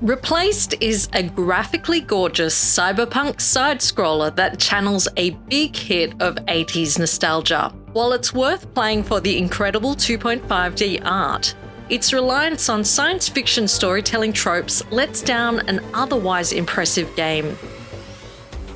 Replaced is a graphically gorgeous cyberpunk side-scroller that channels a big hit of 80s nostalgia. While it's worth playing for the incredible 2.5D art, its reliance on science fiction storytelling tropes lets down an otherwise impressive game.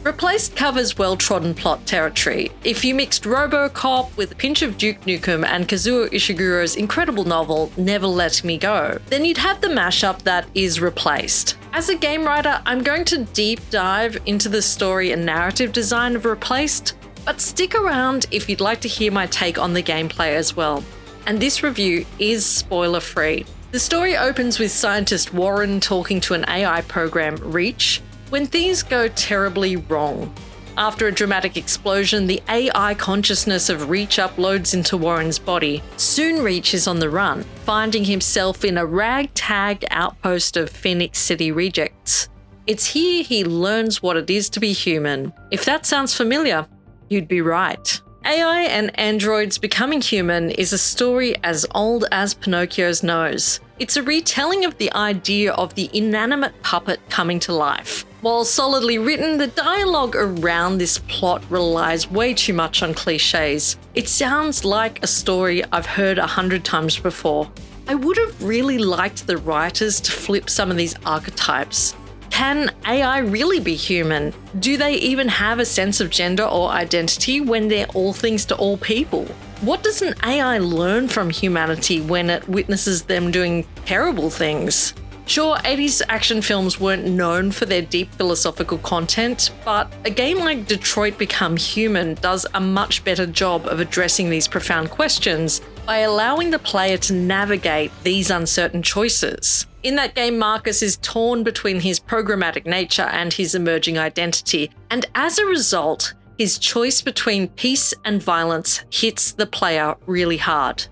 Replaced covers well-trodden plot territory. If you mixed RoboCop with a pinch of Duke Nukem and Kazuo Ishiguro's incredible novel, Never Let Me Go, then you'd have the mashup that is Replaced. As a game writer, I'm going to deep dive into the story and narrative design of Replaced, but stick around if you'd like to hear my take on the gameplay as well. And this review is spoiler-free. The story opens with scientist Warren talking to an AI program, Reach, when things go terribly wrong. After a dramatic explosion, the AI consciousness of Reach uploads into Warren's body. Soon Reach is on the run, finding himself in a ragtag outpost of Phoenix City rejects. It's here he learns what it is to be human. If that sounds familiar, you'd be right. AI and androids becoming human is a story as old as Pinocchio's nose. It's a retelling of the idea of the inanimate puppet coming to life. While solidly written, the dialogue around this plot relies way too much on cliches. It sounds like a story I've heard 100 times before. I would have really liked the writers to flip some of these archetypes. Can AI really be human? Do they even have a sense of gender or identity when they're all things to all people? What does an AI learn from humanity when it witnesses them doing terrible things? Sure, 80s action films weren't known for their deep philosophical content, but a game like Detroit Become Human does a much better job of addressing these profound questions by allowing the player to navigate these uncertain choices. In that game, Marcus is torn between his programmatic nature and his emerging identity, and as a result, his choice between peace and violence hits the player really hard.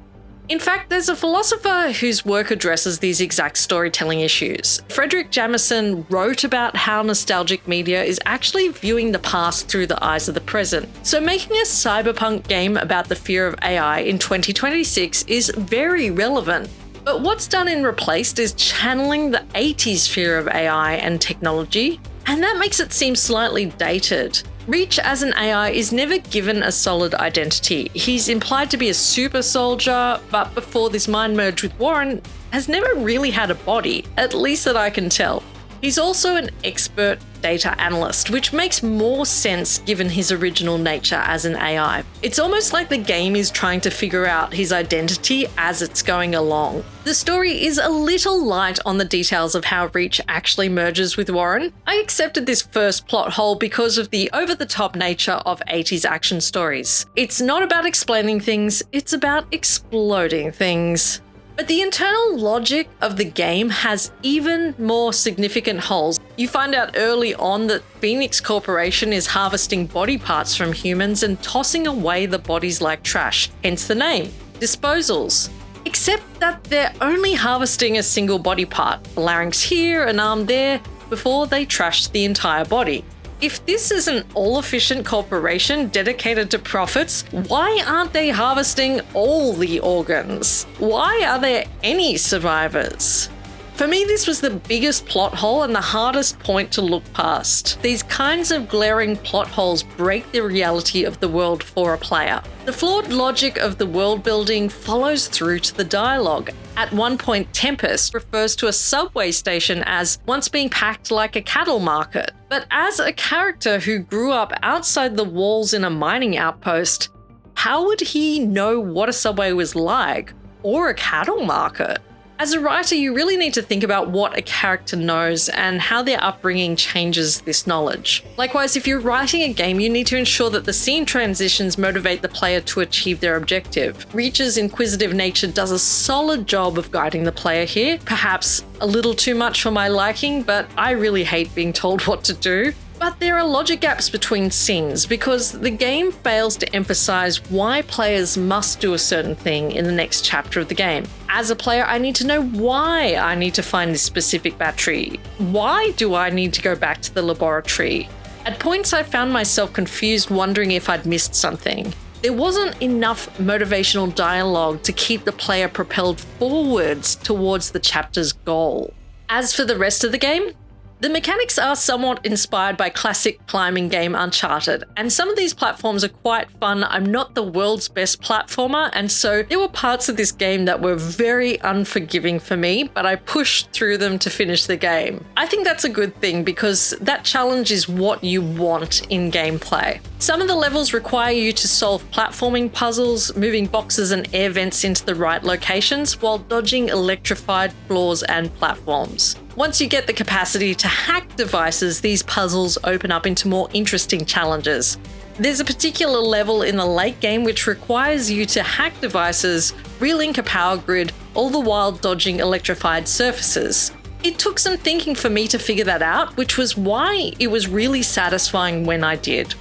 In fact, there's a philosopher whose work addresses these exact storytelling issues. Frederick Jamison wrote about how nostalgic media is actually viewing the past through the eyes of the present. So making a cyberpunk game about the fear of AI in 2026 is very relevant. But what's done in Replaced is channeling the 80s fear of AI and technology, and that makes it seem slightly dated. Reach as an AI is never given a solid identity. He's implied to be a super soldier, but before this mind merge with Warren, has never really had a body, at least that I can tell. He's also an expert data analyst, which makes more sense given his original nature as an AI. It's almost like the game is trying to figure out his identity as it's going along. The story is a little light on the details of how Reach actually merges with Warren. I accepted this first plot hole because of the over-the-top nature of 80s action stories. It's not about explaining things, it's about exploding things. But the internal logic of the game has even more significant holes. You find out early on that Phoenix Corporation is harvesting body parts from humans and tossing away the bodies like trash, hence the name, disposals. Except that they're only harvesting a single body part, a larynx here, an arm there, before they trash the entire body. If this is an all-efficient corporation dedicated to profits, why aren't they harvesting all the organs? Why are there any survivors? For me, this was the biggest plot hole and the hardest point to look past. These kinds of glaring plot holes break the reality of the world for a player. The flawed logic of the world building follows through to the dialogue. At one point, Tempest refers to a subway station as once being packed like a cattle market. But as a character who grew up outside the walls in a mining outpost, how would he know what a subway was like, or a cattle market? As a writer, you really need to think about what a character knows and how their upbringing changes this knowledge. Likewise, if you're writing a game, you need to ensure that the scene transitions motivate the player to achieve their objective. Reach's inquisitive nature does a solid job of guiding the player here, perhaps a little too much for my liking, but I really hate being told what to do. But there are logic gaps between scenes because the game fails to emphasize why players must do a certain thing in the next chapter of the game. As a player, I need to know why I need to find this specific battery. Why do I need to go back to the laboratory? At points, I found myself confused, wondering if I'd missed something. There wasn't enough motivational dialogue to keep the player propelled forwards towards the chapter's goal. As for the rest of the game, the mechanics are somewhat inspired by classic climbing game Uncharted, and some of these platforms are quite fun. I'm not the world's best platformer, and so there were parts of this game that were very unforgiving for me, but I pushed through them to finish the game. I think that's a good thing because that challenge is what you want in gameplay. Some of the levels require you to solve platforming puzzles, moving boxes and air vents into the right locations while dodging electrified floors and platforms. Once you get the capacity to hack devices, these puzzles open up into more interesting challenges. There's a particular level in the late game which requires you to hack devices, relink a power grid, all the while dodging electrified surfaces. It took some thinking for me to figure that out, which was why it was really satisfying when I did.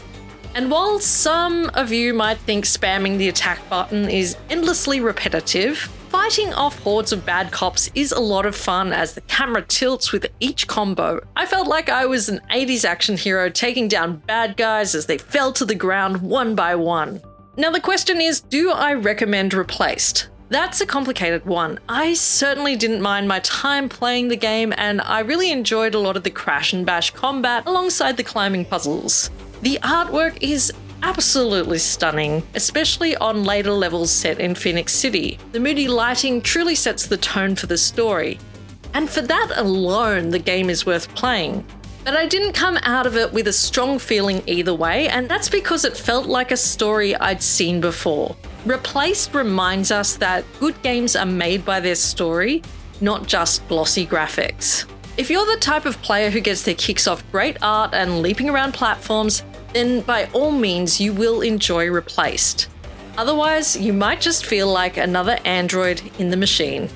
And while some of you might think spamming the attack button is endlessly repetitive, fighting off hordes of bad cops is a lot of fun as the camera tilts with each combo. I felt like I was an 80s action hero taking down bad guys as they fell to the ground one by one. Now the question is, do I recommend Replaced? That's a complicated one. I certainly didn't mind my time playing the game, and I really enjoyed a lot of the crash and bash combat alongside the climbing puzzles. The artwork is absolutely stunning, especially on later levels set in Phoenix City. The moody lighting truly sets the tone for the story, and for that alone, the game is worth playing. But I didn't come out of it with a strong feeling either way, and that's because it felt like a story I'd seen before. Replaced reminds us that good games are made by their story, not just glossy graphics. If you're the type of player who gets their kicks off great art and leaping around platforms, then by all means you will enjoy Replaced. Otherwise, you might just feel like another android in the machine.